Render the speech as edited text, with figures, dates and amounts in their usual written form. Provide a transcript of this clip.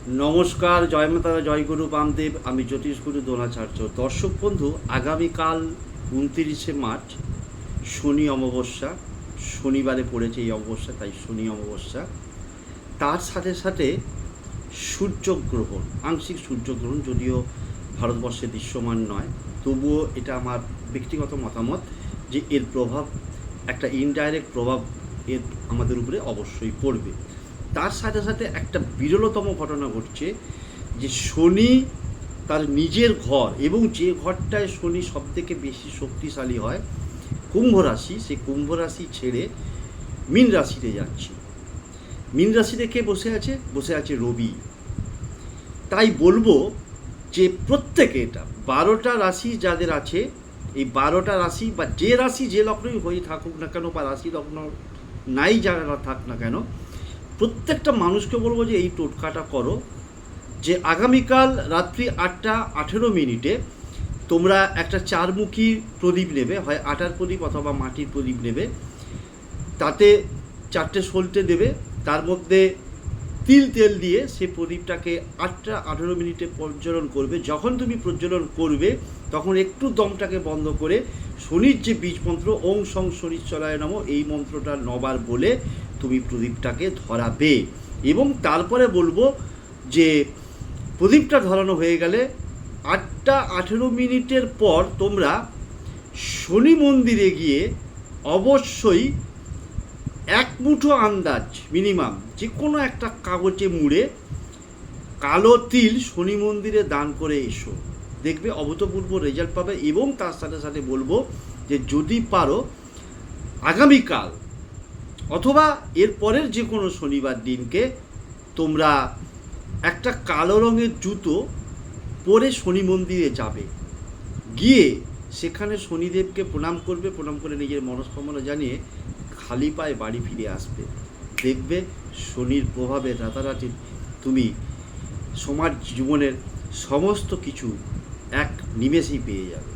নমস্কার, জয় মাতা, জয় গুরু বামদেব। আমি জ্যোতিষগুরু দ্রোণাচার্য। দর্শক বন্ধু, আগামীকাল 29শে মার্চ শনি অমাবস্যা। শনিবারে পড়েছে এই অমাবস্যা, তাই শনি অমাবস্যা। তার সাথে সাথে সূর্যগ্রহণ, আংশিক সূর্যগ্রহণ, যদিও ভারতবর্ষে দৃশ্যমান নয়, তবুও এটা আমার ব্যক্তিগত মতামত যে এর প্রভাব, একটা ইনডাইরেক্ট প্রভাব এর আমাদের উপরে অবশ্যই পড়বে। তার সাথে সাথে একটা বিরলতম ঘটনা ঘটছে যে শনি তার নিজের ঘর, এবং যে ঘরটায় শনি সবথেকে বেশি শক্তিশালী হয়, কুম্ভ রাশি, সেই কুম্ভ রাশি ছেড়ে মীন রাশিতে যাচ্ছে। মীন রাশিতে কে বসে আছে? বসে আছে রবি। তাই বলবো যে প্রত্যেকে, এটা 12টা রাশি যাদের আছে, এই 12টা রাশি বা যে রাশি যে লগ্নই হয়ে থাকুক না কেন, বা রাশি লগ্ন নাই যারা থাক না কেন, প্রত্যেকটা মানুষকে বলবো যে এই টোটকাটা করো, যে আগামীকাল রাত্রি 8টা 18 মিনিটে তোমরা একটা চারমুখী প্রদীপ নেবে, হয় আটার প্রদীপ অথবা মাটির প্রদীপ নেবে, তাতে 4টে সলতে দেবে, তার মধ্যে তেল দিয়ে সেই প্রদীপটাকে 8টা 18 মিনিটে প্রজ্বলন করবে। যখন তুমি প্রজ্বলন করবে তখন একটু দমটাকে বন্ধ করে শনির যে বীজ মন্ত্র ওং সং শনিশ্চরায় নমঃ, এই মন্ত্রটা 9বার বলে তুমি প্রদীপটাকে ধরাবে। এবং তারপরে বলবো যে প্রদীপটা ধরানো হয়ে গেলে 8টা 18 মিনিটের পর তোমরা শনি মন্দিরে গিয়ে অবশ্যই এক মুঠো আন্দাজ মিনিমাম যে কোনো একটা কাগজে মুড়ে কালো তিল শনি মন্দিরে দান করে এসো, দেখবে অভূতপূর্ব রেজাল্ট পাবে। এবং তার সাথে সাথে বলবো যে যদি পারো আগামীকাল অথবা এর পরের যে কোনো শনিবার দিনকে তোমরা একটা কালো রঙের জুতো পরে শনি মন্দিরে যাবে, গিয়ে সেখানে শনিদেবকে প্রণাম করবে, প্রণাম করে নিজের মনস্কামনা জানিয়ে খালি পায়ে বাড়ি ফিরে আসবে। দেখবে শনির প্রভাবে রাতারাতি তুমি সমাজ জীবনের সমস্ত কিছু এক নিমেষেই পেয়ে যাবে।